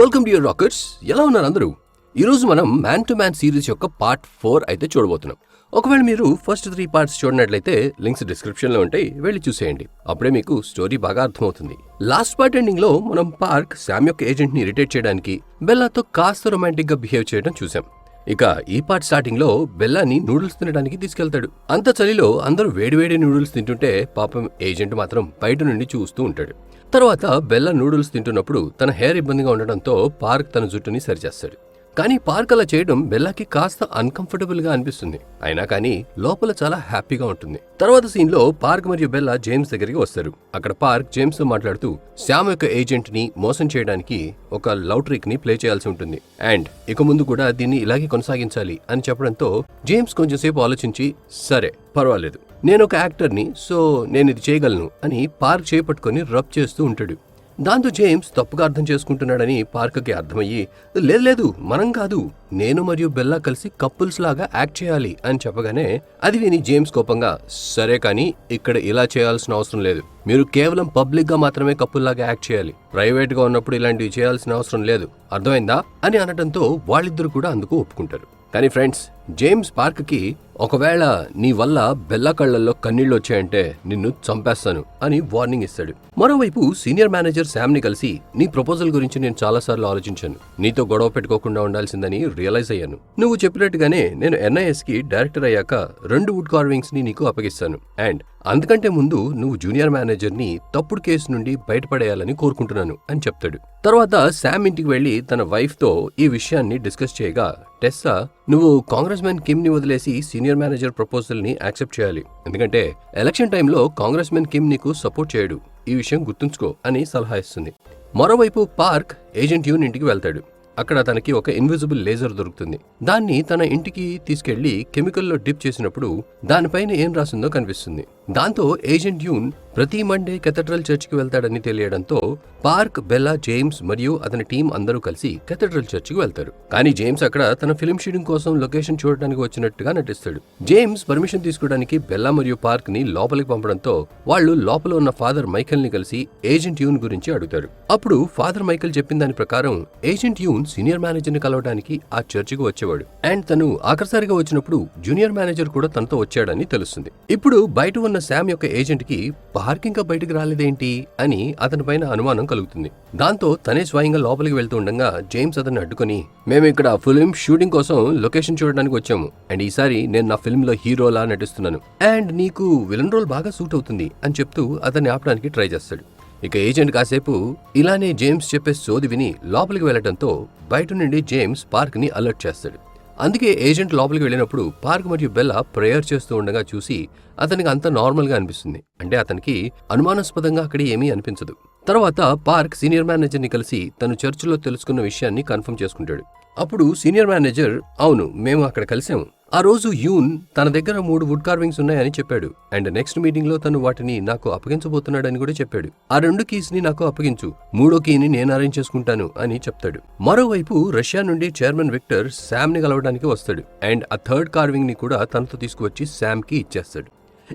Welcome to your rockers. ఎలా ఉన్నారు అందరూ? ఈరోజు మనం మ్యాన్ టు మ్యాన్ సిరీస్ యొక్క పార్ట్ 4 అయితే చూడబోతున్నాం. ఒకవేళ మీరు ఫస్ట్ 3 పార్ట్స్ చూడనట్లయితే లింక్స్ డిస్క్రిప్షన్ లో ఉంటాయి, వెళ్ళి చూసేయండి. అప్పుడే మీకు స్టోరీ బాగా అర్థమవుతుంది. లాస్ట్ పార్ట్ ఎండింగ్ లో మనం పార్క్ శామ్ యొక్క ఏజెంట్ ని ఇరిటేట్ చేయడానికి బెల్లాతో కాస్త రొమాంటిక్ గా బిహేవ్ చేయడం చూసాం. ఇక ఈ పార్ట్ స్టార్టింగ్ లో బెల్లాని నూడిల్స్ తినడానికి తీసుకెళ్తాడు. అంత చలిలో అందరూ వేడివేడి నూడిల్స్ తింటుంటే పాపం ఏజెంట్ మాత్రం బయట నుండి చూస్తూ ఉంటాడు. తర్వాత బెల్లా నూడిల్స్ తింటున్నప్పుడు తన హెయిర్ ఇబ్బందిగా ఉండడంతో పార్క్ తన జుట్టుని సరిచేస్తాడు. కానీ పార్క్ అలా చేయడం బెల్లాకి కాస్త అన్కంఫర్టబుల్ గా అనిపిస్తుంది. అయినా కానీ లోపల చాలా హ్యాపీగా ఉంటుంది. తర్వాత సీన్ లో పార్క్ మరియు బెల్లా జేమ్స్ దగ్గరికి వస్తారు. అక్కడ పార్క్ జేమ్స్ తో మాట్లాడుతూ శ్యామ్ యొక్క ఏజెంట్ ని మోసం చేయడానికి ఒక లవ్ ట్రిక్ ని ప్లే చేయాల్సి ఉంటుంది అండ్ ఇక ముందు కూడా దీన్ని ఇలాగే కొనసాగించాలి అని చెప్పడంతో జేమ్స్ కొంచెం సేపు ఆలోచించి సరే పర్వాలేదు, నేను ఒక యాక్టర్ని, సో నేను ఇది చేయగలను అని పార్క్ చేపట్టుకుని రబ్ చేస్తూ ఉంటాడు. దాంతో జేమ్స్ తప్పుగా అర్థం చేసుకుంటున్నాడని పార్క్కి అర్థమయ్యి లేదు మనం కాదు, నేను మరియు బెల్లా కలిసి కపుల్స్ లాగా యాక్ట్ చేయాలి అని చెప్పగానే అది విని జేమ్స్ కోపంగా సరే కానీ ఇక్కడ ఇలా చేయాల్సిన అవసరం లేదు, మీరు కేవలం పబ్లిక్ గా మాత్రమే కపుల్ లాగా యాక్ట్ చేయాలి, ప్రైవేట్ గా ఉన్నప్పుడు ఇలాంటివి చేయాల్సిన అవసరం లేదు, అర్థమైందా అని అనడంతో వాళ్ళిద్దరు కూడా అందుకు ఒప్పుకుంటారు. కానీ ఫ్రెండ్స్, జేమ్స్ పార్క్ కి ఒకవేళ నీ వల్ల బెల్లా కళ్లల్లో కన్నీళ్లు వచ్చాయంటే నిన్ను చంపేస్తాను అని వార్నింగ్ ఇస్తాడు. మరోవైపు సీనియర్ మేనేజర్ శామ్ ని కలిసి నీ ప్రపోజల్ గురించి నేను చాలాసార్లు ఆలోచించాను, నీతో గొడవ పెట్టుకోకుండా ఉండాల్సిందని రియలైజ్ అయ్యాను. నువ్వు చెప్పినట్టుగానే నేను NIS కి డైరెక్టర్ అయ్యాక 2 వుడ్ కార్వింగ్స్ ని నీకు అప్పగిస్తాను అండ్ అందుకంటే ముందు నువ్వు జూనియర్ మేనేజర్ ని తప్పుడు కేసు నుండి బయటపడేయాలని కోరుకుంటున్నాను అని చెప్తాడు. తర్వాత శామ్ ఇంటికి వెళ్లి తన వైఫ్ తో ఈ విషయాన్ని డిస్కస్ చేయగా టెస్సా నువ్వు కాంగ్రెస్ మ్యాన్ కిమ్ ని వదిలేసి సీనియర్ మేనేజర్ ప్రపోజల్ ని యాక్సెప్ట్ చేయాలి, ఎందుకంటే ఎలక్షన్ టైంలో కాంగ్రెస్ మ్యాన్ కిమ్ నీకు సపోర్ట్ చేయడు, ఈ విషయం గుర్తుంచుకో అని సలహా ఇస్తుంది. మరోవైపు పార్క్ ఏజెంట్ యూన్ ఇంటికి వెళ్తాడు. అక్కడ తనకి ఒక ఇన్విజిబుల్ లేజర్ దొరుకుతుంది. దాన్ని తన ఇంటికి తీసుకెళ్లి కెమికల్లో డిప్ చేసినప్పుడు దానిపైన ఏం రాసిందో కనిపిస్తుంది. దాంతో ఏజెంట్ యూన్ ప్రతి మండే కెథడ్రల్ చర్చికి వెళ్తాడని తెలియడంతో పార్క్, బెల్లా, జేమ్స్ మరియు అతని టీం అందరూ కలిసి కెథడ్రల్ చర్చికి వెళ్తారు. కానీ జేమ్స్ అక్కడ తన ఫిల్మ్ షూటింగ్ కోసం లొకేషన్ చూడడానికి వచ్చినట్టుగా నటిస్తాడు. జేమ్స్ పర్మిషన్ తీసుకోవడానికి బెల్లా మరియు పార్క్ ని లోపలికి పంపడంతో వాళ్ళు లోపల ఉన్న ఫాదర్ మైఖేల్ ని కలిసి ఏజెంట్ యూన్ గురించి అడుగుతారు. అప్పుడు ఫాదర్ మైఖేల్ చెప్పిన దాని ప్రకారం ఏజెంట్ యూన్ సీనియర్ మేనేజర్ ని కలవడానికి ఆ చర్చికి వచ్చేవాడు అండ్ తను ఆఖరిసారిగా వచ్చినప్పుడు జూనియర్ మేనేజర్ కూడా తనతో వచ్చాడని తెలుస్తుంది. ఇప్పుడు బయట ఉన్న శామ్ యొక్క ఏజెంట్ కి పార్క్ ఇంకా బయటకు రాలేదేంటి అని అతని పైన అనుమానం కలుగుతుంది. దాంతో తనే స్వయంగా లోపలికి వెళ్తూ ఉండగా జేమ్స్ అతన్ని అడ్డుకొని మేము ఇక్కడ ఫిల్మ్ షూటింగ్ కోసం లొకేషన్ చూడడానికి వచ్చాము అండ్ ఈసారి నేను నా ఫిల్మ్ లో హీరోలా నటిస్తున్నాను అండ్ నీకు విలన్ రోల్ బాగా సూట్ అవుతుంది అని చెప్తూ అతన్ని ఆపడానికి ట్రై చేస్తాడు. ఇక ఏజెంట్ కాసేపు ఇలానే జేమ్స్ చెప్పే సోది విని లోపలికి వెళ్లడంతో బయట నుండి జేమ్స్ పార్క్ ని అలర్ట్ చేస్తాడు. అందుకే ఏజెంట్ లోపలికి వెళ్ళినప్పుడు పార్క్ మరియు బెల్లా ప్రేయర్ చేస్తూ ఉండగా చూసి అతనికి అంత నార్మల్ గా అనిపిస్తుంది. అంటే అతనికి అనుమానాస్పదంగా అక్కడ ఏమీ అనిపించదు. తర్వాత పార్క్ సీనియర్ మేనేజర్ ని కలిసి తను చర్చిలో తెలుసుకున్న విషయాన్ని కన్ఫర్మ్ చేసుకుంటాడు. అప్పుడు సీనియర్ మేనేజర్ అవును మేము అక్కడ కలిసాము, ఆ రోజు యూన్ తన దగ్గర 3 వుడ్ కార్వింగ్స్ ఉన్నాయని చెప్పాడు అండ్ నెక్స్ట్ మీటింగ్ లో తను వాటిని నాకు అప్పగించబోతున్నాడని కూడా చెప్పాడు. ఆ 2 కీస్ ని నాకు అప్పగించు, 3వ కీని నేను అరేంజ్ చేసుకుంటాను అని చెప్తాడు. మరోవైపు రష్యా నుండి చైర్మన్ విక్టర్ శామ్ ని కలవడానికి వస్తాడు అండ్ ఆ 3rd కార్వింగ్ ని కూడా తనతో తీసుకువచ్చి శామ్ కి ఇచ్చేస్తాడు.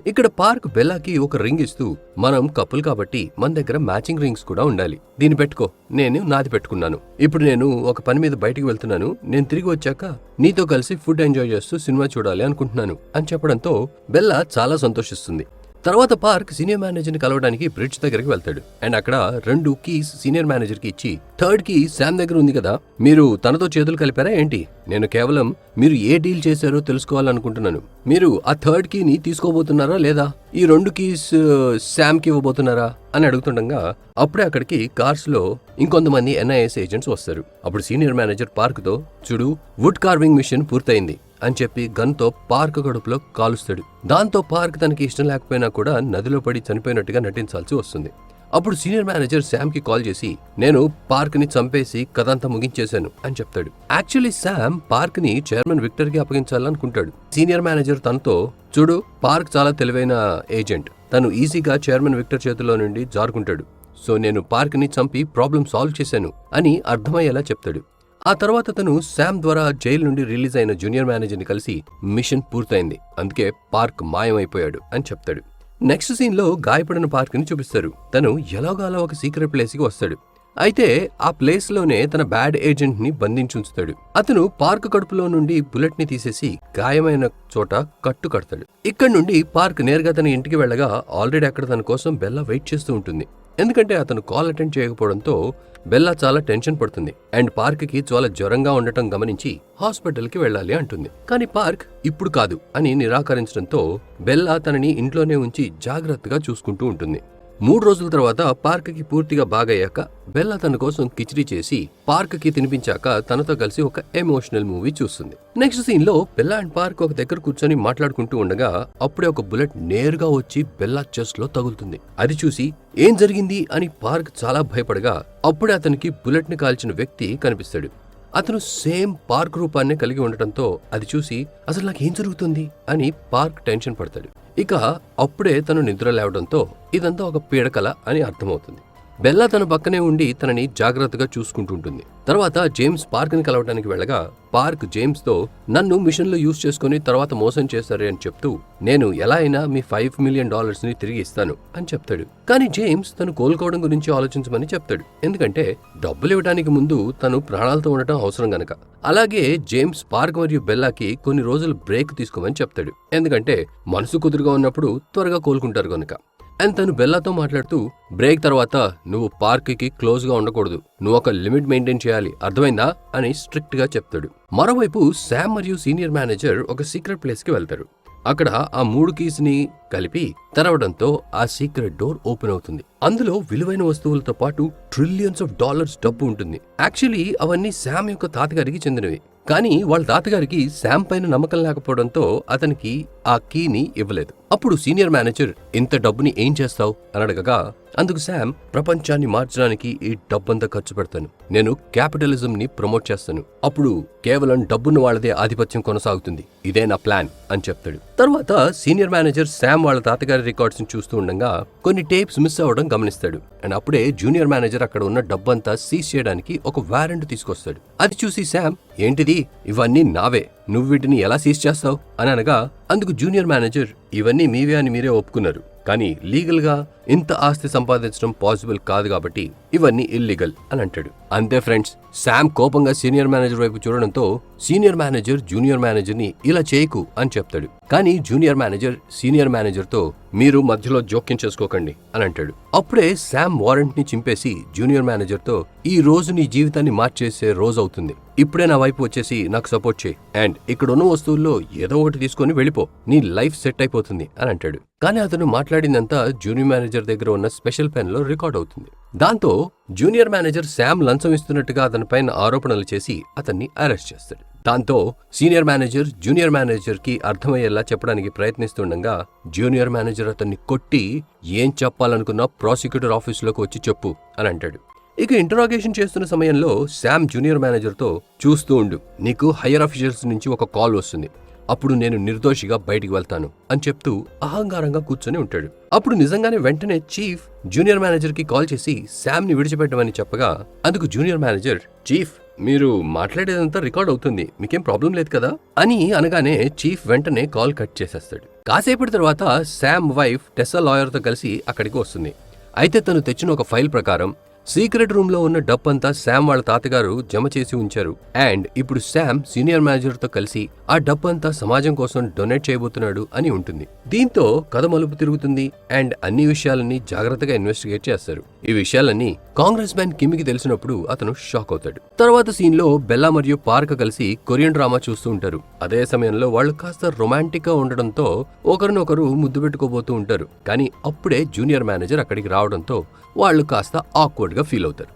ఇక్కడ పార్క్ బెల్లాకి ఒక రింగ్ ఇస్తూ మనం కపుల్ కాబట్టి మన దగ్గర మ్యాచింగ్ రింగ్స్ కూడా ఉండాలి, దీన్ని పెట్టుకో, నేను నాది పెట్టుకున్నాను, ఇప్పుడు నేను ఒక పని మీద బయటికి వెళ్తున్నాను, నేను తిరిగి వచ్చాక నీతో కలిసి ఫుడ్ ఎంజాయ్ చేస్తూ సినిమా చూడాలి అనుకుంటున్నాను అని చెప్పడంతో బెల్లా చాలా సంతోషిస్తుంది. తర్వాత పార్క్ సీనియర్ మేనేజర్ ని కలవడానికి బ్రిడ్జ్ దగ్గరికి వెళ్తాడు అండ్ అక్కడ 2 కీస్ సీనియర్ మేనేజర్ కి ఇచ్చి 3rd కీ శామ్ దగ్గర ఉంది కదా, మీరు తనతో చేతులు కలిపారా ఏంటి, నేను కేవలం మీరు ఏ డీల్ చేశారో తెలుసుకోవాలనుకుంటున్నాను, మీరు ఆ 3rd కీని తీసుకోబోతున్నారా లేదా, ఈ 2 కీస్ శామ్ కి ఇవ్వబోతున్నారా అని అడుగుతుండగా అప్పుడే అక్కడికి కార్స్ లో ఇంకొంతమంది NIS ఏజెంట్స్ వస్తారు. అప్పుడు సీనియర్ మేనేజర్ పార్క్ తో చూడు వుడ్ కార్వింగ్ మిషన్ పూర్తయింది అని చెప్పి గన్ తో పార్క్ కడుపులో కాలుస్తాడు. దాంతో పార్క్ తనకి ఇష్టం లేకపోయినా కూడా నదిలో పడి చనిపోయినట్టుగా నటించాల్సి వస్తుంది. అప్పుడు సీనియర్ మేనేజర్ శామ్ కి కాల్ చేసి నేను పార్క్ ని చంపేసి కథంతా ముగించేశాను అని చెప్తాడు. యాక్చువల్లీ శామ్ పార్క్ ని చైర్మన్ విక్టర్ కి అప్పగించాలనుకుంటాడు. సీనియర్ మేనేజర్ తనతో చూడు పార్క్ చాలా తెలివైన ఏజెంట్, తను ఈజీగా చైర్మన్ విక్టర్ చేతిలో నుండి జారుకుంటాడు, సో నేను పార్క్ ని చంపి ప్రాబ్లం సాల్వ్ చేశాను అని అర్థమయ్యేలా చెప్తాడు. ఆ తర్వాత తను శామ్ ద్వారా జైలు నుండి రిలీజ్ అయిన జూనియర్ మేనేజర్ ని కలిసి మిషన్ పూర్తయింది, అందుకే పార్క్ మాయమైపోయాడు అని చెప్తాడు. నెక్స్ట్ సీన్ లో గాయపడిన పార్క్ ని చూపిస్తారు. తను ఎలాగోలా ఒక సీక్రెట్ ప్లేస్ కి వస్తాడు. అయితే ఆ ప్లేస్ లోనే తన బ్యాడ్ ఏజెంట్ ని బంధించుంచుతాడు. అతను పార్క్ కడుపులో నుండి బుల్లెట్ ని తీసేసి గాయమైన చోట కట్టు కడతాడు. ఇక్కడి నుండి పార్క్ నేరుగా తన ఇంటికి వెళ్ళగా ఆల్రెడీ అక్కడ తన కోసం బెల్లా వెయిట్ చేస్తూ ఉంటుంది. ఎందుకంటే అతను కాల్ అటెండ్ చేయకపోవడంతో బెల్లా చాలా టెన్షన్ పడుతుంది అండ్ పార్క్ కి చాలా జ్వరంగా ఉండటం గమనించి హాస్పిటల్ కి వెళ్ళాలి అంటుంది. కానీ పార్క్ ఇప్పుడు కాదు అని నిరాకరించడంతో బెల్లా తనని ఇంట్లోనే ఉంచి జాగ్రత్తగా చూసుకుంటూ ఉంటుంది. 3 రోజుల తర్వాత పార్క్ కి పూర్తిగా బాగయ్యాక బెల్లా తన కోసం కిచిడి చేసి పార్క్ కి తినిపించాక తనతో కలిసి ఒక ఎమోషనల్ మూవీ చూస్తుంది. నెక్స్ట్ సీన్ లో బెల్లా అండ్ పార్క్ ఒక దగ్గర కూర్చొని మాట్లాడుకుంటూ ఉండగా అప్పుడే ఒక బుల్లెట్ నేరుగా వచ్చి బెల్లా చెస్ట్ లో తగులుతుంది. అది చూసి ఏం జరిగింది అని పార్క్ చాలా భయపడగా అప్పుడే అతనికి బుల్లెట్ ని కాల్చిన వ్యక్తి కనిపిస్తాడు. అతను సేమ్ పార్క్ రూపాన్నే కలిగి ఉండటంతో అది చూసి అసలు నాకేం జరుగుతుంది అని పార్క్ టెన్షన్ పడతాడు. ఇక అప్పుడే తను నిద్ర లేవడంతో ఇదంతా ఒక పీడకల అని అర్థమవుతుంది. బెల్లా తన పక్కనే ఉండి తనని జాగ్రత్తగా చూసుకుంటుంటుంది. తర్వాత జేమ్స్ పార్క్ ని కలవడానికి వెళ్ళగా పార్క్ జేమ్స్ తో నన్ను మిషన్ లో యూజ్ చేసుకుని తర్వాత మోసం చేశారు అని చెప్తూ నేను ఎలా అయినా మీ $5 మిలియన్ ని తిరిగి ఇస్తాను అని చెప్తాడు. కానీ జేమ్స్ తను కోలుకోవడం గురించి ఆలోచించమని చెప్తాడు. ఎందుకంటే డబ్బులు ఇవ్వడానికి ముందు తను ప్రాణాలతో ఉండటం అవసరం గనక. అలాగే జేమ్స్ పార్క్ మరియు బెల్లాకి కొన్ని రోజులు బ్రేక్ తీసుకోమని చెప్తాడు. ఎందుకంటే మనసు కుదురుగా ఉన్నప్పుడు త్వరగా కోలుకుంటారు గనక. అండ్ తను బెల్లాతో మాట్లాడుతూ బ్రేక్ తర్వాత నువ్వు పార్క్ కి క్లోజ్ గా ఉండకూడదు, నువ్వు ఒక లిమిట్ మెయింటైన్ చేయాలి, అర్థమైందా అని స్ట్రిక్ట్ గా చెప్తాడు. మరోవైపు శామ్ మరియు సీనియర్ మేనేజర్ ఒక సీక్రెట్ ప్లేస్ కి వెళ్తారు. అక్కడ ఆ 3 కీస్ ని కలిపి తెరవడంతో ఆ సీక్రెట్ డోర్ ఓపెన్ అవుతుంది. అందులో విలువైన వస్తువులతో పాటు ట్రిలియన్స్ ఆఫ్ డాలర్స్ డబ్బు ఉంటుంది. యాక్చువల్లీ అవన్నీ శామ్ యొక్క తాతగారికి చెందినవి. కానీ వాళ్ళ తాతగారికి శామ్ పైన నమ్మకం లేకపోవడంతో అతనికి ఆ కీని ఇవ్వలేదు. అప్పుడు సీనియర్ మేనేజర్ ఇంత డబ్బుని ఏం చేస్తావు అని అడగగా అందుకు శామ్ ప్రపంచాన్ని మార్చడానికి ఈ డబ్బంతా ఖర్చు పెడతాను, నేను క్యాపిటలిజం ని ప్రమోట్ చేస్తాను, అప్పుడు కేవలం డబ్బున్న వాళ్ళదే ఆధిపత్యం కొనసాగుతుంది, ఇదే నా ప్లాన్ అని చెప్తాడు. తర్వాత సీనియర్ మేనేజర్ శామ్ వాళ్ళ తాతగారి రికార్డ్స్ ని చూస్తూ ఉండగా కొన్ని టేప్స్ మిస్ అవ్వడం గమనిస్తాడు. అండ్ అప్పుడే జూనియర్ మేనేజర్ అక్కడ ఉన్న డబ్బంతా సీజ్ చేయడానికి ఒక వారెంట్ తీసుకొస్తాడు. అది చూసి శామ్ ఏంటిది, ఇవన్నీ నావే, నువ్వు వీటిని ఎలా సీజ్ చేస్తావు అని అనగా అందుకు జూనియర్ మేనేజర్ ఇవన్నీ మీవే అని మీరే ఒప్పుకున్నారు, కానీ లీగల్ గా ఇంత ఆస్తి సంపాదించడం పాసిబుల్ కాదు కాబట్టి ఇవన్నీ ఇల్లీగల్ అని అంటాడు. అంతే ఫ్రెండ్స్, శామ్ కోపంగా సీనియర్ మేనేజర్ వైపు చూడడంతో సీనియర్ మేనేజర్ జూనియర్ మేనేజర్ ని ఇలా చేయకు అని చెప్తాడు. కానీ జూనియర్ మేనేజర్ సీనియర్ మేనేజర్ తో మీరు మధ్యలో జోక్యం చేసుకోకండి అని అంటాడు. అప్పుడే శామ్ వారెంట్ ని చింపేసి జూనియర్ మేనేజర్ తో ఈ రోజు నీ జీవితాన్ని మార్చేసే రోజు అవుతుంది, ఇప్పుడే నా వైపు వచ్చేసి నాకు సపోర్ట్ చేయి అండ్ ఇక్కడ ఉన్న వస్తువుల్లో ఏదో ఒకటి తీసుకొని వెళ్ళిపో, నీ లైఫ్ సెట్ అయిపోతుంది అని అంటాడు. కానీ అతను మాట్లాడిందంతా జూనియర్ మేనేజర్ దగ్గర ఉన్న స్పెషల్ పెన్ లో రికార్డ్ అవుతుంది. దాంతో జూనియర్ మేనేజర్ శామ్ లంచం ఇస్తున్నట్టుగా అతని పైన ఆరోపణలు చేసి అతన్ని అరెస్ట్ చేస్తాడు. దాంతో సీనియర్ మేనేజర్ జూనియర్ మేనేజర్ కి అర్థమయ్యేలా చెప్పడానికి ప్రయత్నిస్తుండగా జూనియర్ మేనేజర్ అతన్ని కొట్టి ఏం చెప్పాలనుకున్నా ప్రాసిక్యూటర్ ఆఫీసులోకి వచ్చి చెప్పు అని అంటాడు. ఇక ఇంటరాగేషన్ చేస్తున్న సమయంలో శామ్ జూనియర్ మేనేజర్ తో చూస్తూ ఉండు, నీకు హైయర్ ఆఫీసర్స్ నుంచి ఒక కాల్ వస్తుంది, అప్పుడు నేను నిర్దోషిగా బయటికి వెళ్తాను అని చెప్తూ అహంకారంగా కూర్చొని ఉంటాడు. అప్పుడు నిజంగానే వెంటనే చీఫ్ జూనియర్ మేనేజర్ కి కాల్ చేసి శామ్ ని విడిచిపెట్టమని చెప్పగా అందుకు జూనియర్ మేనేజర్ చీఫ్ మీరు మాట్లాడేదంతా రికార్డ్ అవుతుంది, మీకేం ప్రాబ్లం లేదు కదా అని అనగానే చీఫ్ వెంటనే కాల్ కట్ చేసేస్తాడు. కాసేపటి తర్వాత శామ్ వైఫ్ టెస్సా లాయర్ తో కలిసి అక్కడికి వస్తుంది. అయితే తను తెచ్చిన ఒక ఫైల్ ప్రకారం సీక్రెట్ రూమ్ లో ఉన్న డబ్బంతా శామ్ వాళ్ళ తాతగారు జమ చేసి ఉంచారు అండ్ ఇప్పుడు శామ్ సీనియర్ మేనేజర్ తో కలిసి ఆ డబ్బంతా సమాజం కోసం డొనేట్ చేయబోతున్నాడు అని ఉంటుంది. దీంతో కథ మలుపు తిరుగుతుంది అండ్ అన్ని విషయాలన్నీ జాగ్రత్తగా ఇన్వెస్టిగేట్ చేస్తారు. ఈ విషయాలన్నీ కాంగ్రెస్ మ్యాన్ కిమ్కి తెలిసినప్పుడు అతను షాక్ అవుతాడు. తర్వాత సీన్ లో బెల్లా మరియు పార్క్ కలిసి కొరియన్ డ్రామా చూస్తూ ఉంటారు. అదే సమయంలో వాళ్ళు కాస్త రొమాంటిక్ గా ఉండడంతో ఒకరినొకరు ముద్దు పెట్టుకోబోతూ ఉంటారు. కానీ అప్పుడే జూనియర్ మేనేజర్ అక్కడికి రావడంతో వాళ్ళు కాస్త ఆక్వర్డ్ గా ఫీల్ అవుతారు.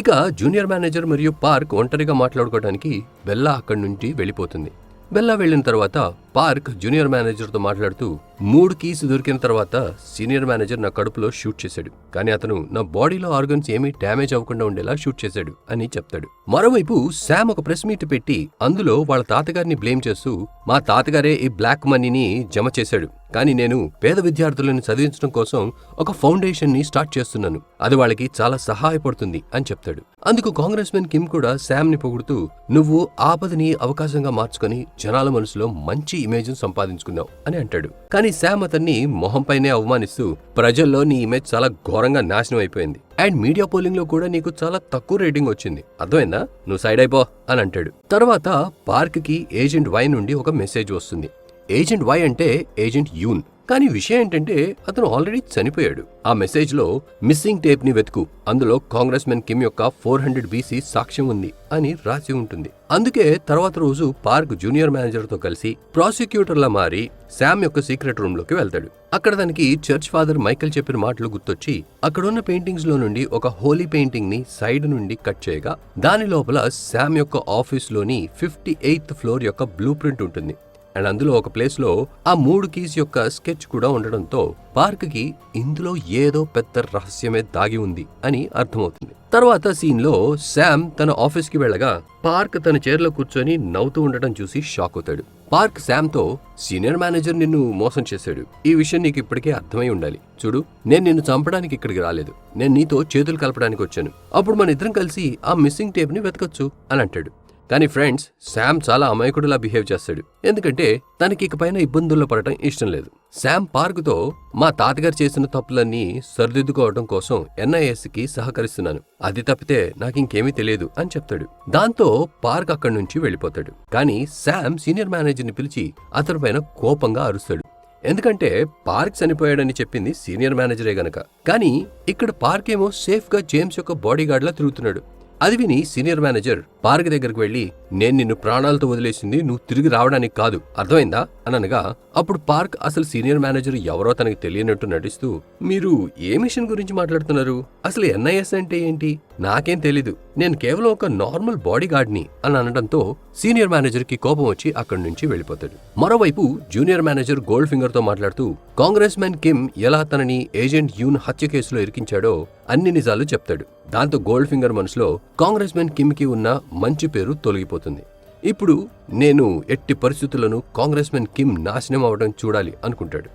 ఇక జూనియర్ మేనేజర్ మరియు పార్క్ ఒంటరిగా మాట్లాడుకోవడానికి బెల్లా అక్కడి నుండి వెళ్ళిపోతుంది. బెల్లా వెళ్లిన తర్వాత పార్క్ జూనియర్ మేనేజర్ తో మాట్లాడుతూ 3 కీస్ దొరికిన తర్వాత సీనియర్ మేనేజర్ నా కడుపులో షూట్ చేశాడు, కానీ అతను నా బాడీలో ఆర్గన్స్ ఏమీ డ్యామేజ్ అవ్వకుండా ఉండేలా షూట్ చేశాడు అని చెప్తాడు. మరోవైపు శామ్ ఒక ప్రెస్ మీట్ పెట్టి అందులో వాళ్ళ తాతగారిని బ్లేమ్ చేస్తూ మా తాతగారే ఈ బ్లాక్ మనీని జమ చేశాడు, కానీ నేను పేద విద్యార్థులను చదివించడం కోసం ఒక ఫౌండేషన్ ని స్టార్ట్ చేస్తున్నాను, అది వాళ్ళకి చాలా సహాయపడుతుంది అని చెప్తాడు. అందుకు కాంగ్రెస్ మెన్ కిమ్ కూడా శామ్ ని పొగుడుతూ నువ్వు ఆపదని అవకాశంగా మార్చుకొని జనాల మనసులో మంచి ఇమేజ్ సంపాదించుకున్నావు అని అంటాడు. కానీ శామ్ అతన్ని మొహంపైనే అవమానిస్తూ ప్రజల్లో నీ ఇమేజ్ చాలా ఘోరంగా నాశనం అయిపోయింది అండ్ మీడియా పోలింగ్ లో కూడా నీకు చాలా తక్కువ రేటింగ్ వచ్చింది, అర్థమైందా, నువ్వు సైడ్ అయిపో అని అంటాడు. తర్వాత పార్క్ కి ఏజెంట్ వై నుండి ఒక మెసేజ్ వస్తుంది. ఏజెంట్ వై అంటే ఏజెంట్ యూన్. కానీ విషయం ఏంటంటే అతను ఆల్రెడీ చనిపోయాడు. ఆ మెసేజ్ లో మిస్సింగ్ టేప్ ని వెతుకు, అందులో కాంగ్రెస్ మెన్ కిమ్ యొక్క 400 BC సాక్ష్యం ఉంది అని రాసి ఉంటుంది. అందుకే తర్వాత రోజు పార్క్ జూనియర్ మేనేజర్ తో కలిసి ప్రాసిక్యూటర్ లా మారి శామ్ యొక్క సీక్రెట్ రూమ్ లోకి వెళ్తాడు. అక్కడ తనకి చర్చ్ ఫాదర్ మైకేల్ చెప్పిన మాటలు గుర్తొచ్చి అక్కడున్న పెయింటింగ్స్ లో నుండి ఒక హోలీ పెయింటింగ్ ని సైడ్ నుండి కట్ చేయగా దాని లోపల శామ్ యొక్క ఆఫీస్ లోని 58th ఫ్లోర్ యొక్క బ్లూ ప్రింట్ ఉంటుంది. అండ్ అందులో ఒక ప్లేస్ లో ఆ 3 కీస్ యొక్క స్కెచ్ కూడా ఉండడంతో పార్క్ కి ఇందులో ఏదో పెద్ద రహస్యమే దాగి ఉంది అని అర్థమవుతుంది. తర్వాత సీన్ లో శామ్ తన ఆఫీస్ కి వెళ్ళగా పార్క్ తన చైర్లో కూర్చొని నవ్వుతూ ఉండటం చూసి షాక్ అవుతాడు. పార్క్ శామ్ తో, సీనియర్ మేనేజర్ నిన్ను మోసం చేశాడు, ఈ విషయం నీకు ఇప్పటికే అర్థమై ఉండాలి. చూడు, నేను నిన్ను చంపడానికి ఇక్కడికి రాలేదు, నేను నీతో చేతులు కలపడానికి వచ్చాను. అప్పుడు మన ఇద్దరం కలిసి ఆ మిస్సింగ్ టేప్ ని వెతకచ్చు అని అంటాడు. కానీ ఫ్రెండ్స్, శామ్ చాలా అమాయకుడిలా బిహేవ్ చేస్తాడు. ఎందుకంటే తనకి ఇకపైన ఇబ్బందుల్లో పడటం ఇష్టం లేదు. శామ్ పార్క్తో మా తాతగారు చేసిన తప్పులన్నీ సరిదిద్దుకోవడం కోసం NIS కి సహకరిస్తున్నాను, అది తప్పితే నాకింకేమీ తెలియదు అని చెప్తాడు. దాంతో పార్క్ అక్కడి నుంచి వెళ్ళిపోతాడు. కానీ శామ్ సీనియర్ మేనేజర్ని పిలిచి అతని పైన కోపంగా అరుస్తాడు. ఎందుకంటే పార్క్ చనిపోయాడని చెప్పింది సీనియర్ మేనేజరే గనక. కానీ ఇక్కడ పార్క్ ఏమో సేఫ్ గా జేమ్స్ యొక్క బాడీ గార్డ్ లా తిరుగుతున్నాడు. అది విని సీనియర్ మేనేజర్ పార్క్ దగ్గరకు వెళ్లి, నేను నిన్ను ప్రాణాలతో వదిలేసింది నువ్వు తిరిగి రావడానికి కాదు, అర్థమైందా అని అనగా అప్పుడు పార్క్ అసలు సీనియర్ మేనేజర్ ఎవరో తనకి తెలియనట్టు నటిస్తూ, మీరు ఏ మిషన్ గురించి మాట్లాడుతున్నారు, అసలు NIS అంటే ఏంటి, నాకేం తెలీదు, నేను కేవలం ఒక నార్మల్ బాడీ గార్డ్ని అని అనడంతో సీనియర్ మేనేజర్ కి కోపం వచ్చి అక్కడి నుంచి వెళ్ళిపోతాడు. మరోవైపు జూనియర్ మేనేజర్ గోల్డ్ ఫింగర్ తో మాట్లాడుతూ కాంగ్రెస్ మెన్ కిమ్ ఎలా తనని ఏజెంట్ యూన్ హత్య కేసులో ఇరికించాడో అన్ని నిజాలు చెప్తాడు. దాంతో గోల్డ్ ఫింగర్ మనసులో కాంగ్రెస్ మెన్ కిమ్ కి ఉన్న మంచి పేరు తొలగిపోతుంది. ఇప్పుడు నేను ఎట్టి పరిస్థితులను కాంగ్రెస్ మెన్ కిమ్ నాశనం అవడం చూడాలి అనుకుంటాడు.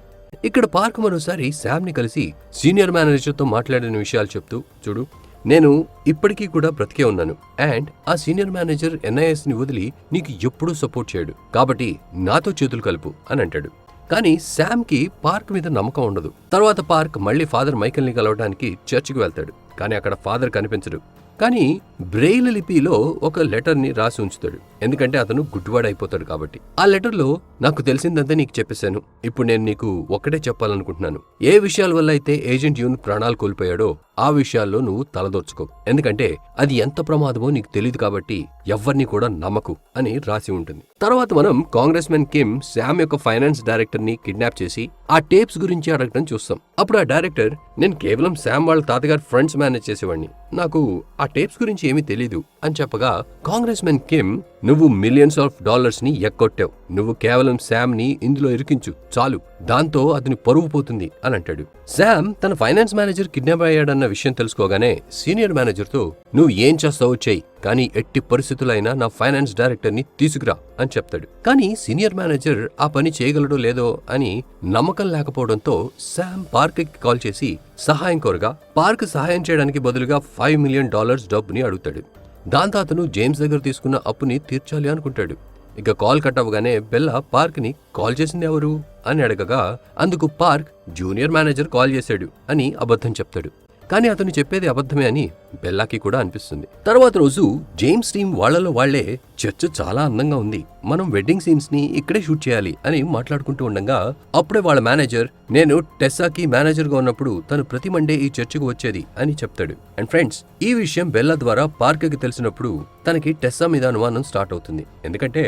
ఇక్కడ పార్క్ మరోసారి శామ్ ని కలిసి సీనియర్ మేనేజర్ తో మాట్లాడిన విషయాలు చెప్తూ, చూడు, నేను ఇప్పటికీ కూడా బ్రతికే ఉన్నాను అండ్ ఆ సీనియర్ మేనేజర్ NIS ని వదిలి నీకు ఎప్పుడూ సపోర్ట్ చేయడు, కాబట్టి నాతో చేతులు కలుపు అని అంటాడు. కానీ శామ్ కి పార్క్ మీద నమ్మకం ఉండదు. తర్వాత పార్క్ మళ్ళీ ఫాదర్ మైకేల్ ని కలవడానికి చర్చికి వెళ్తాడు. కానీ అక్కడ ఫాదర్ కనిపించడు. కానీ బ్రెయిల్ లిపిలో ఒక లెటర్ ని రాసి ఉంచుతాడు, ఎందుకంటే అతను గుడ్డివాడైపోతాడు కాబట్టి. ఆ లెటర్ లో, నాకు తెలిసిందంతా నీకు చెప్పేశాను, ఇప్పుడు నేను నీకు ఒక్కటే చెప్పాలనుకుంటున్నాను, ఏ విషయాల వల్ల అయితే ఏజెంట్ యూన్ ప్రాణాలు కోల్పోయాడో ఆ విషయాల్లో నువ్వు తలదొచ్చుకో, ఎందుకంటే అది ఎంత ప్రమాదమో నీకు తెలియదు కాబట్టి ఎవ్వరిని కూడా నమ్మకు అని రాసి ఉంటుంది. తర్వాత మనం కాంగ్రెస్ మెన్ కిమ్ శామ్ యొక్క ఫైనాన్స్ డైరెక్టర్ ని కిడ్నాప్ చేసి ఆ టేప్స్ గురించి అడగడం చూస్తాం. అప్పుడు ఆ డైరెక్టర్, నేను కేవలం శామ్ వాళ్ళ తాతగారు ఫ్రెండ్స్ మేనేజ్ చేసేవాడిని, నాకు ఆ టేప్స్ గురించి ఏమీ తెలీదు అని చెప్పగా కాంగ్రెస్ మెన్ కిమ్, నువ్వు మిలియన్స్ ఆఫ్ డాలర్స్ ని ఎక్కొట్టావు, నువ్వు కేవలం శామ్ ని ఇందులో ఇరికించు చాలు, దాంతో అతని పరువు పోతుంది అని అంటాడు. శామ్ తన ఫైనాన్స్ మేనేజర్ కిడ్నాప్ అయ్యాడన్న విషయం తెలుసుకోగానే సీనియర్ మేనేజర్ తో, నువ్వు ఏం చేస్తావో చెయ్యి, కానీ ఎట్టి పరిస్థితులైనా నా ఫైనాన్స్ డైరెక్టర్ ని తీసుకురా అని చెప్తాడు. కానీ సీనియర్ మేనేజర్ ఆ పని చేయగలడో లేదో అని నమ్మకం లేకపోవడంతో శామ్ పార్క్ కి కాల్ చేసి సహాయం కోరగా పార్క్ సహాయం చేయడానికి బదులుగా $5 మిలియన్ డబ్బుని అడుగుతాడు. దాంతో అతను జేమ్స్ దగ్గర తీసుకున్న అప్పుని తీర్చాలి అనుకుంటాడు. ఇక కాల్ కట్ అవ్వగానే బెల్లా పార్క్ ని కాల్ చేసింది ఎవరు అని అడగగా అందుకు పార్క్ జూనియర్ మేనేజర్ కాల్ చేశాడు అని అబద్ధం చెప్తాడు. కానీ అతను చెప్పేది అబద్ధమే అని బెల్లాకి కూడా అనిపిస్తుంది. తర్వాత రోజు జేమ్స్ టీమ్ వాళ్లలో వాళ్లే, చర్చ్ చాలా అందంగా ఉంది, మనం వెడ్డింగ్ సీన్స్ ని ఇక్కడే షూట్ చేయాలి అని మాట్లాడుకుంటూ ఉండగా అప్పుడే వాళ్ళ మేనేజర్, నేను టెస్సాకి మేనేజర్ గా ఉన్నప్పుడు తను ప్రతి మండే ఈ చర్చికి వచ్చేది అని చెప్తాడు. అండ్ ఫ్రెండ్స్, ఈ విషయం బెల్లా ద్వారా పార్క్ కి తెలిసినప్పుడు తనకి టెస్సా మీద అనుమానం స్టార్ట్ అవుతుంది. ఎందుకంటే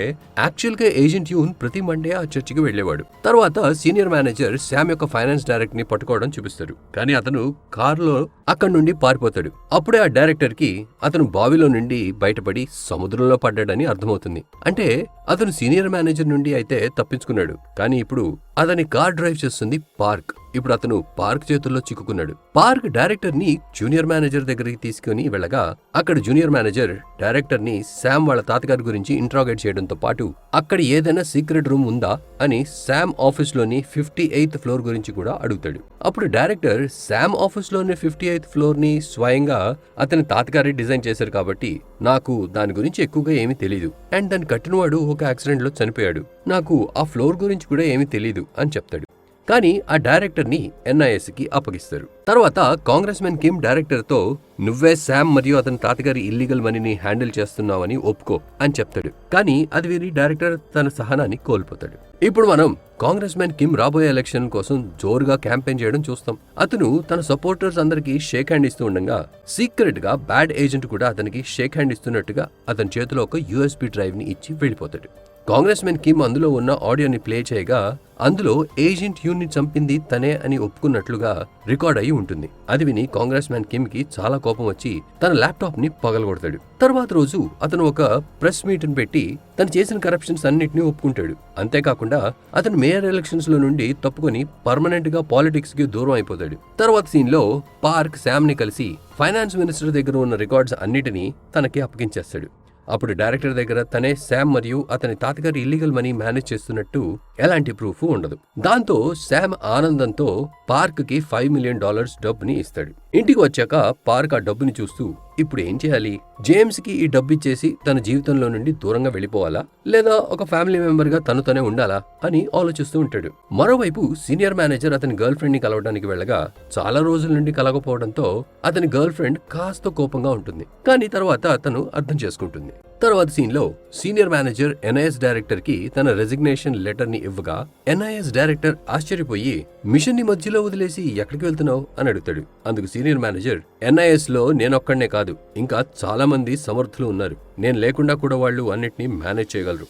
యాక్చువల్ గా ఏజెంట్ యూన్ ప్రతి మండే ఆ చర్చికి వెళ్లేవాడు. తర్వాత సీనియర్ మేనేజర్ శామ్ యొక్క ఫైనాన్స్ డైరెక్టర్ ని పట్టుకోవడం చూపిస్తాడు. కానీ అతను కారులో అక్కడి నుండి పారిపోతాడు. అప్పుడే ఆ డైరెక్టర్ కి అతను బావిలో నుండి బయటపడి సముద్రంలో పడ్డాడని అర్థమవుతుంది. అంటే అతను సీనియర్ మేనేజర్ నుండి అయితే తప్పించుకున్నాడు, కానీ ఇప్పుడు అతని కార్ డ్రైవ్ చేస్తుంది పార్క్. ఇప్పుడు అతను పార్క్ చేతుల్లో చిక్కుకున్నాడు. పార్క్ డైరెక్టర్ ని జూనియర్ మేనేజర్ దగ్గరికి తీసుకుని వెళ్ళగా అక్కడ జూనియర్ మేనేజర్ డైరెక్టర్ ని శామ్ వాళ్ళ తాతగారి గురించి ఇంట్రాగేట్ చేయడంతో పాటు అక్కడ ఏదైనా సీక్రెట్ రూమ్ ఉందా అని శామ్ ఆఫీస్ లోని 58th ఫ్లోర్ గురించి కూడా అడుగుతాడు. అప్పుడు డైరెక్టర్ శామ్ ఆఫీస్ లోని 58th ఫ్లోర్ ని స్వయంగా అతని తాతగారి డిజైన్ చేశారు కాబట్టి నాకు దాని గురించి ఎక్కువగా ఏమీ తెలీదు, అండ్ దాన్ని కట్టినవాడు ఒక యాక్సిడెంట్ లో చనిపోయాడు, నాకు ఆ ఫ్లోర్ గురించి కూడా ఏమీ తెలీదు అని చెప్తాడు. కానీ ఆ డైరెక్టర్ ని NIS కి అప్పగిస్తారు. తర్వాత కాంగ్రెస్ మెన్ కిమ్ డైరెక్టర్ తో నువ్వే శామ్ మరియు అతని తాతగారి ఇల్లీగల్ మనీని హ్యాండిల్ చేస్తున్నావని ఒప్పుకో అని చెప్తాడు. కానీ అది విని డైరెక్టర్ తన సహనాన్ని కోల్పోతాడు. ఇప్పుడు మనం కాంగ్రెస్ మెన్ కిమ్ రాబోయే ఎలక్షన్ కోసం జోరుగా క్యాంపెయిన్ చేయడం చూస్తాం. అతను తన సపోర్టర్స్ అందరికి షేక్ హ్యాండ్ ఇస్తూ ఉండగా సీక్రెట్ గా బ్యాడ్ ఏజెంట్ కూడా అతనికి షేక్ హ్యాండ్ ఇస్తున్నట్టుగా అతని చేతిలో ఒక USB డ్రైవ్ ని ఇచ్చి వెళ్ళిపోతాడు. కాంగ్రెస్ మెన్ కిమ్ అందులో ఉన్న ఆడియోని ప్లే చేయగా అందులో ఏజెంట్ హ్యూన్ ని చంపింది తనే అని ఒప్పుకున్నట్లుగా రికార్డ్ అయి ఉంటుంది. అది విని కాంగ్రెస్ మ్యాన్ కిమ్ కి చాలా కోపం వచ్చి తన ల్యాప్టాప్ ని పగలగొడతాడు. తర్వాత రోజు అతను ఒక ప్రెస్ మీట్ ని పెట్టి తను చేసిన కరప్షన్స్ అన్నిటినీ ఒప్పుకుంటాడు. అంతేకాకుండా అతను మేయర్ ఎలక్షన్స్ లో నుండి తప్పుకొని పర్మనెంట్ గా పాలిటిక్స్ కి దూరం అయిపోతాడు. తర్వాత సీన్ లో పార్క్ శామ్ ని కలిసి ఫైనాన్స్ మినిస్టర్ దగ్గర ఉన్న రికార్డ్స్ అన్నిటినీ తనకి అప్పగించేస్తాడు. అప్పుడు డైరెక్టర్ దగ్గర తనే శామ్ మరియు అతని తాతగారి ఇల్లీగల్ మనీ మేనేజ్ చేస్తున్నట్టు ఎలాంటి ప్రూఫ్ ఉండదు. దాంతో శామ్ ఆనందంతో పార్క్ కి $5 million డబ్బుని ఇస్తాడు. ఇంటికి వచ్చాక పార్క్ ఆ డబ్బుని చూస్తూ ఇప్పుడు ఏం చేయాలి, జేమ్స్ కి ఈ డబ్బు ఇచ్చేసి తన జీవితంలో నుండి దూరంగా వెళ్ళిపోవాలా, లేదా ఒక ఫ్యామిలీ మెంబర్ గా తనే ఉండాలా అని ఆలోచిస్తూ ఉంటాడు. మరోవైపు సీనియర్ మేనేజర్ అతని గర్ల్ ఫ్రెండ్ ని కలవడానికి వెళ్ళగా చాలా రోజుల నుండి కలగపోవడంతో అతని గర్ల్ ఫ్రెండ్ కాస్త కోపంగా ఉంటుంది. కానీ తర్వాత అతను అర్థం చేసుకుంటుంది. తర్వాత సీన్ లో సీనియర్ మేనేజర్ NIS డైరెక్టర్ కి తన రెసిగ్నేషన్ లెటర్ ని ఇవ్వగా NIS డైరెక్టర్ ఆశ్చర్యపోయి మిషన్ ని మధ్యలో వదిలేసి ఎక్కడికి వెళ్తున్నావు అని అడుగుతాడు. అందుకు సీనియర్ మేనేజర్ NIS లో నేనొక్కడనే కాదు, ఇంకా చాలా మంది సమర్థులు ఉన్నారు, నేను లేకుండా కూడా వాళ్ళు అన్నిటినీ మేనేజ్ చేయగలరు,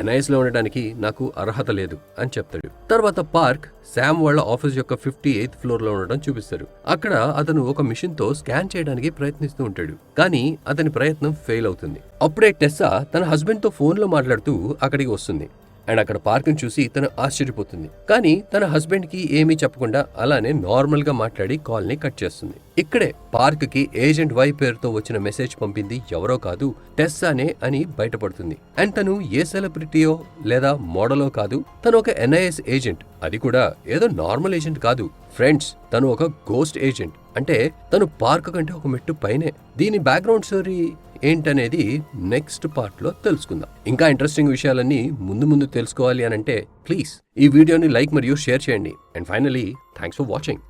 NIS లో ఉండడానికి నాకు అర్హత లేదు అని చెప్తాడు. తర్వాత పార్క్ శామ్ వాళ్ళ ఆఫీస్ యొక్క 58th ఫ్లోర్ లో ఉండడం చూపిస్తారు. అక్కడ అతను ఒక మిషన్ తో స్కాన్ చేయడానికి ప్రయత్నిస్తూ ఉంటాడు. కానీ అతని ప్రయత్నం ఫెయిల్ అవుతుంది. అప్పుడే టెస్సా తన హస్బెండ్ తో ఫోన్ లో మాట్లాడుతూ అక్కడికి వస్తుంది. అండ్ అక్కడ పార్క్ ని చూసి తను ఆశ్చర్యపోతుంది. కానీ తన హస్బెండ్ కి ఏమీ చెప్పకుండా అలానే నార్మల్ గా మాట్లాడి కాల్ ని కట్ చేస్తుంది. ఇక్కడే పార్క్ కి ఏజెంట్ వై పేరుతో వచ్చిన మెసేజ్ పంపింది ఎవరో కాదు, టెస్సానే అని బయటపడుతుంది. అండ్ తను ఏ సెలబ్రిటీయో లేదా మోడలో కాదు, తను ఒక NIS ఏజెంట్. అది కూడా ఏదో నార్మల్ ఏజెంట్ కాదు ఫ్రెండ్స్, తను ఒక గోస్ట్ ఏజెంట్. అంటే తను పార్క్ కంటే ఒక మెట్టు పైనే. దీని బ్యాక్గ్రౌండ్ స్టోరీ ఏంటనేది నెక్స్ట్ పార్ట్ లో తెలుసుకుందాం. ఇంకా ఇంట్రెస్టింగ్ విషయాలన్నీ ముందు తెలుసుకోవాలి అనంటే ప్లీజ్ ఈ వీడియోని లైక్ మరియు షేర్ చేయండి. And finally thanks for watching.